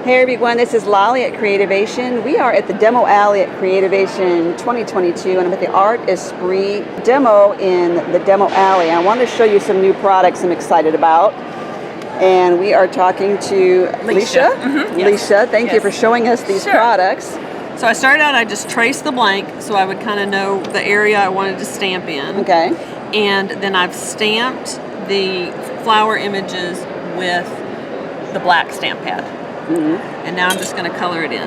Hey everyone, this is Lolly at Creativation. We are at the Demo Alley at Creativation 2022, and I'm at the Artesprix demo in the Demo Alley. I want to show you some new products I'm excited about. And we are talking to Alicia. Mm-hmm. Alicia, thank you for showing us these products. So I started out, I just traced the blank so I would kind of know the area I wanted to stamp in. Okay. And then I've stamped the flower images with the black stamp pad. And now I'm just going to color it in.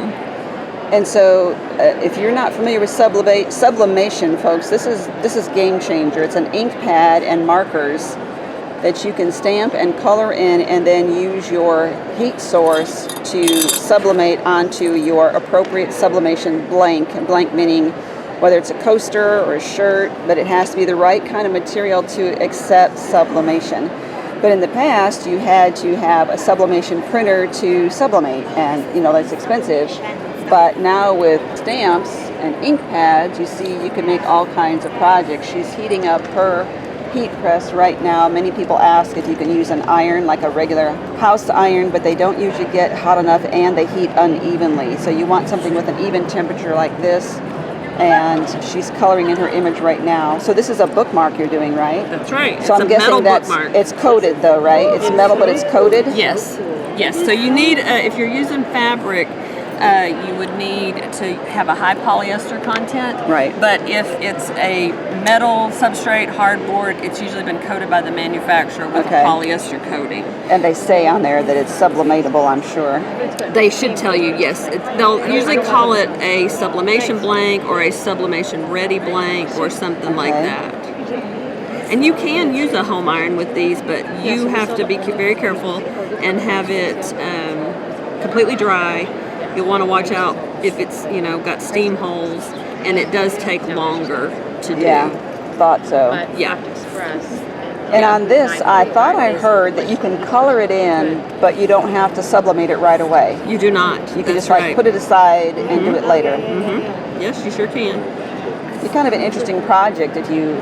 And so, if you're not familiar with sublimation, folks, this is game changer. It's an ink pad and markers that you can stamp and color in, and then use your heat source to sublimate onto your appropriate sublimation blank. Blank meaning whether it's a coaster or a shirt, but it has to be the right kind of material to accept sublimation. But in the past, you had to have a sublimation printer to sublimate, and that's expensive. But now with stamps and ink pads, you see you can make all kinds of projects. She's heating up her heat press right now. Many people ask if you can use an iron, like a regular house iron, but they don't usually get hot enough and they heat unevenly. So you want something with an even temperature like this. And she's coloring in her image right now. So this is a bookmark you're doing, right? That's right. So I'm guessing it's coated though, right? It's metal, but it's coated? Yes. Yes. So you need, if you're using fabric, you would need to have a high polyester content. Right. But if it's a metal substrate, hardboard, it's usually been coated by the manufacturer with a polyester coating. And they say on there that it's sublimatable, I'm sure. They should tell you, yes. They'll usually call it a sublimation blank or a sublimation ready blank or something like that. And you can use a home iron with these, but you have to be very careful and have it completely dry. You'll want to watch out if it's, got steam holes, and it does take longer to do. Yeah, thought so. Yeah. And on this, I thought I heard that you can color it in, but you don't have to sublimate it right away. You do not. You can just put it aside and do it later. Yes, you sure can. It's kind of an interesting project if you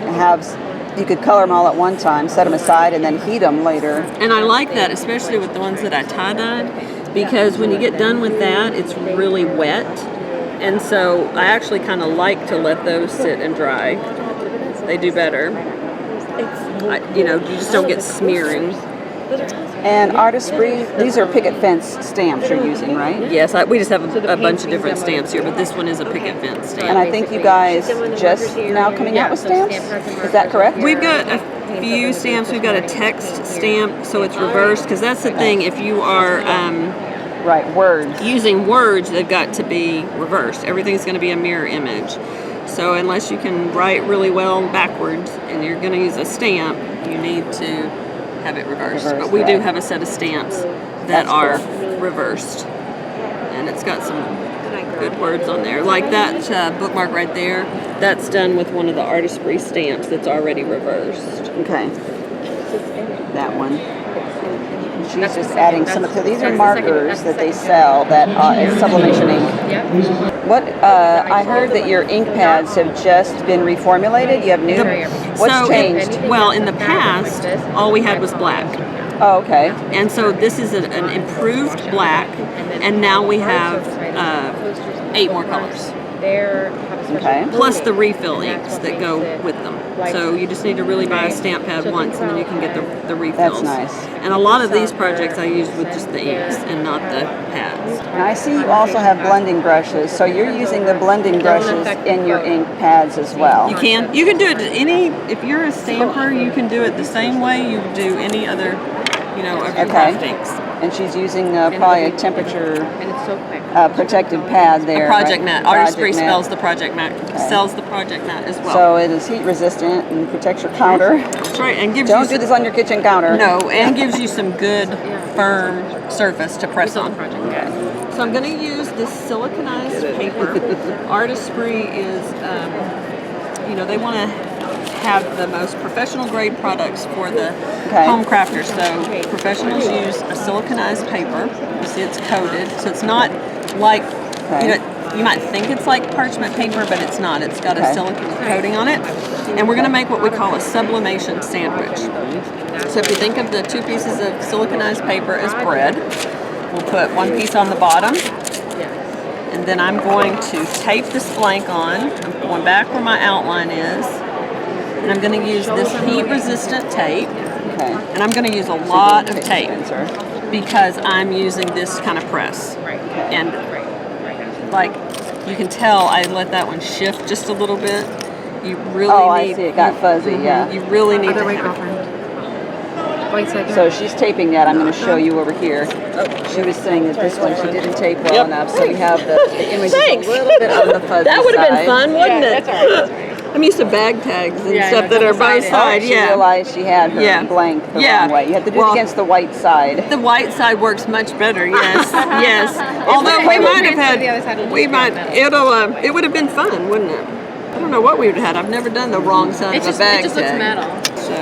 could color them all at one time, set them aside, and then heat them later. And I like that, especially with the ones that I tie-dyed. Because when you get done with that, it's really wet. And so I actually kind of like to let those sit and dry. They do better. You just don't get smearing. And Artesprix, these are picket fence stamps you're using, right? Yes, we just have a bunch of different stamps here, but this one is a picket fence stamp. And I think you guys just now coming out with stamps? Is that correct? We've got a few stamps. We've got a text stamp, so it's reversed, because that's the thing. If you are words. Using words, they've got to be reversed. Everything's going to be a mirror image. So unless you can write really well backwards and you're going to use a stamp, you need to have it reversed. But we do have a set of stamps that are reversed. And it's got some good words on there. Like that bookmark right there, that's done with one of the Artesprix stamps that's already reversed. Okay. That one. She's just adding some of these are markers that they sell that it's sublimation ink. What I heard that your ink pads have just been reformulated. You have new. What's changed? Well, in the past, all we had was black. Oh, okay. And so this is an improved black, and now we have 8 more colors. Okay. Plus the refill inks that go with them. So you just need to really buy a stamp pad once, and then you can get the refills. That's nice. And a lot of these projects I use with just the inks and not the pads. And I see you also have blending brushes, so you're using the blending brushes in your ink pads as well. You can do it if you're a stamper, you can do it the same way you do any other, of your craft inks. And she's using probably a temperature protected pad there. A project mat. Artesprix sells the project mat. Sells the project mat as well. So it is heat resistant and protects your counter. That's right, and gives Don't do this on your kitchen counter. No, and gives you some good firm surface to press on. So I'm going to use this siliconized paper. Artesprix is, they want to have the most professional grade products for the home crafters. So professionals use a siliconized paper. You see it's coated, so it's not like you might think it's like parchment paper, but it's not. It's got a silicone coating on it. And we're going to make what we call a sublimation sandwich. So if you think of the 2 pieces of siliconized paper as bread, We'll put one piece on the bottom, and then I'm going to tape this blank on. I'm going back where my outline is, and I'm going to use this heat-resistant tape. Okay. And I'm going to use a lot of tape because I'm using this kind of press. And like you can tell, I let that one shift just a little bit. You really need. I see. It got fuzzy. Yeah. You really need to. So she's taping that. I'm going to show you over here. She was saying that this one she didn't tape well enough, so we have the images a little bit on the fuzzy That would have side. been fun, wouldn't it? That's all right. I'm used to bag tags and stuff that are by side. She realized she had her blank the wrong way. You have to do it against the white side. The white side works much better. Yes, yes. Although we might have had, it would have been fun, wouldn't it? I don't know what we would have had. I've never done the wrong side of a bag tag. It just looks metal. So,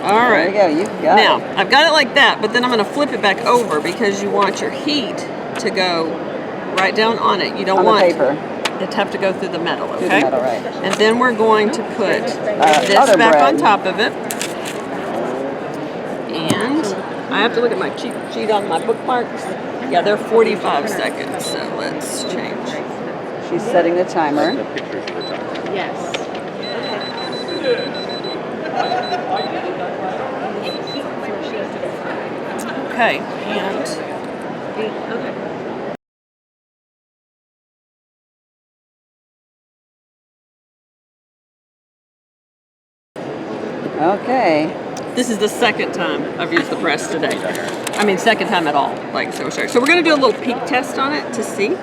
all right. There you go. You've got it. Now I've got it like that, but then I'm going to flip it back over because you want your heat to go right down on it. You don't want the paper. It have to go through the metal, okay? Through the metal, right. And then we're going to put this back on top of it. And I have to look at my cheat sheet on my bookmarks. Yeah, they're 45 seconds, so let's change. She's setting the timer. Yes. Okay, and Okay. this is the second time I've used the press today. I mean, second time at all. Like so. So we're going to do a little peek test on it to see.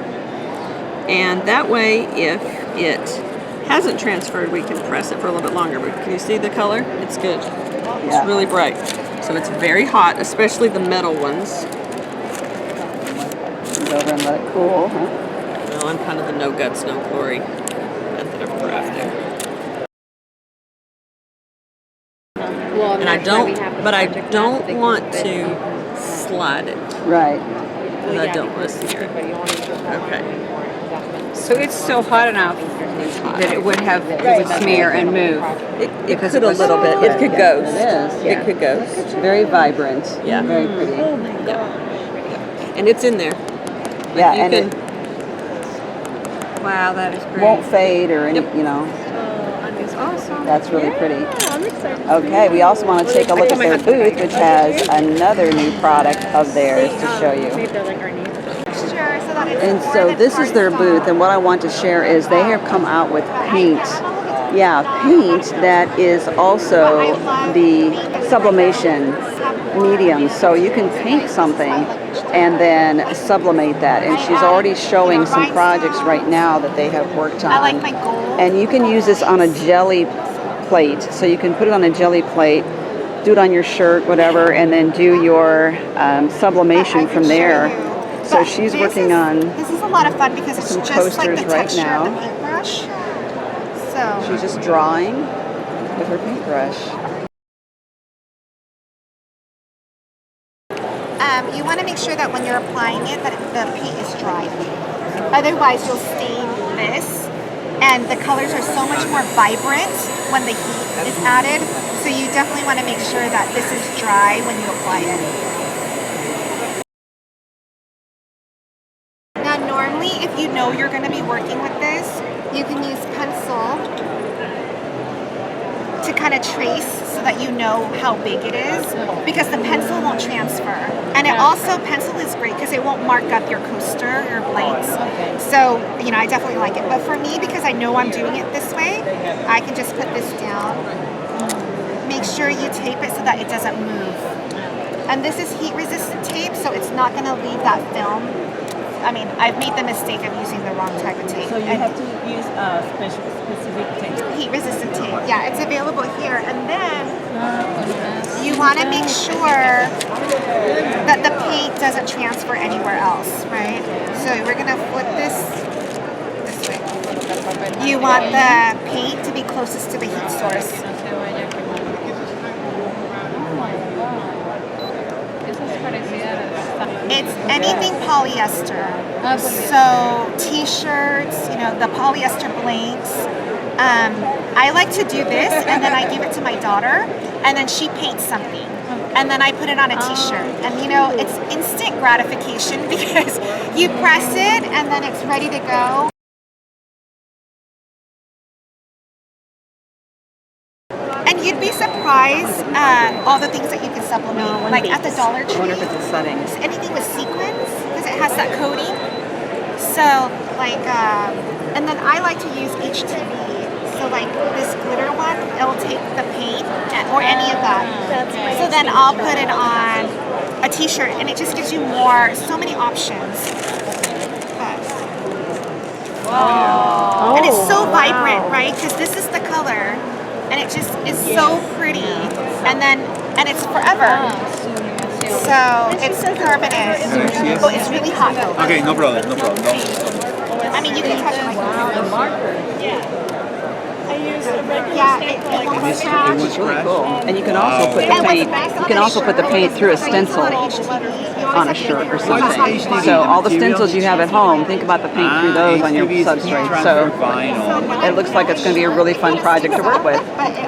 And that way, if it hasn't transferred, we can press it for a little bit longer. But can you see the color? It's good. It's really bright. So it's very hot, especially the metal ones. Go over and let it cool. Huh? Well, I'm kind of the no guts, no glory method of crafting. Well, And I don't want to slide it. Right. Because I don't want to smear it. Okay. So it's still hot enough that it would smear and move. It could a little bit. It could ghost. It is. It could ghost. It's very vibrant. Yeah. Very pretty. Yeah. And it's in there. Yeah, you and can, it Wow, that is great. won't fade or any, Awesome. That's really pretty. Yeah, I'm excited. Okay, we also want to take a look at their booth, which has another new product of theirs to show you. And so this is their booth, and what I want to share is they have come out with paint. Yeah, paint that is also the sublimation medium. So you can paint something and then sublimate that. And she's already showing some projects right now that they have worked on. I like my gold. And you can use this on a jelly plate. So you can put it on a jelly plate, do it on your shirt, whatever, and then do your sublimation from there. So she's working on This is a lot of fun because it's some just like the coasters right texture now. of the paintbrush. So She's just drawing with her paintbrush. you want to make sure that when you're applying it that the paint is dry. Otherwise you'll stain this, and the colors are so much more vibrant when the heat is added. So you definitely want to make sure that this is dry when you apply it. Now normally if you know you're going to be working with this, you can use pencil to kind of trace so that you know how big it is, because the pencil won't transfer. And it also, pencil is great because it won't mark up your coaster, your blanks. So, I definitely like it. But for me, because I know I'm doing it this way, I can just put this down. Make sure you tape it so that it doesn't move. And this is heat resistant tape, so it's not going to leave that film. I mean, I've made the mistake of using the wrong type of tape. so you have to use specific tape. Heat resistant tape. Yeah, it's available here. And then you want to make sure that the paint doesn't transfer anywhere else, right? So we're going to flip this way. You want the paint to be closest to the heat source. It's anything polyester. So t-shirts, the polyester blanks. I like to do this, and then I give it to my daughter, and then she paints something. and then I put it on a t-shirt. And you know, it's instant gratification because you press it and then it's ready to go. And you'd be surprised all the things that you can supplement. Like at the Dollar Tree, I wonder if it's a setting. anything with sequins, because it has that coating. So like, and then I like to use HTV. So like this glitter one, it'll take the paint or any of that. So then I'll put it on a t-shirt and it just gives you so many options. And it's so vibrant, right? Because this is the color and it just is so pretty. And it's forever. So it's permanent. Oh, it's really hot though. Okay, no problem, no problem. No. I mean, you can touch it like yeah, it won't It scratch. was really Cool. And you can also put the And what's paint. best You on can the also put the shirt paint through a is that you stencil put on HTV, you always on a have to shirt or get something. your So all the stencils you have at home, think about the paint through those on your substrate. So it looks like it's going to be a really fun project to work with. But it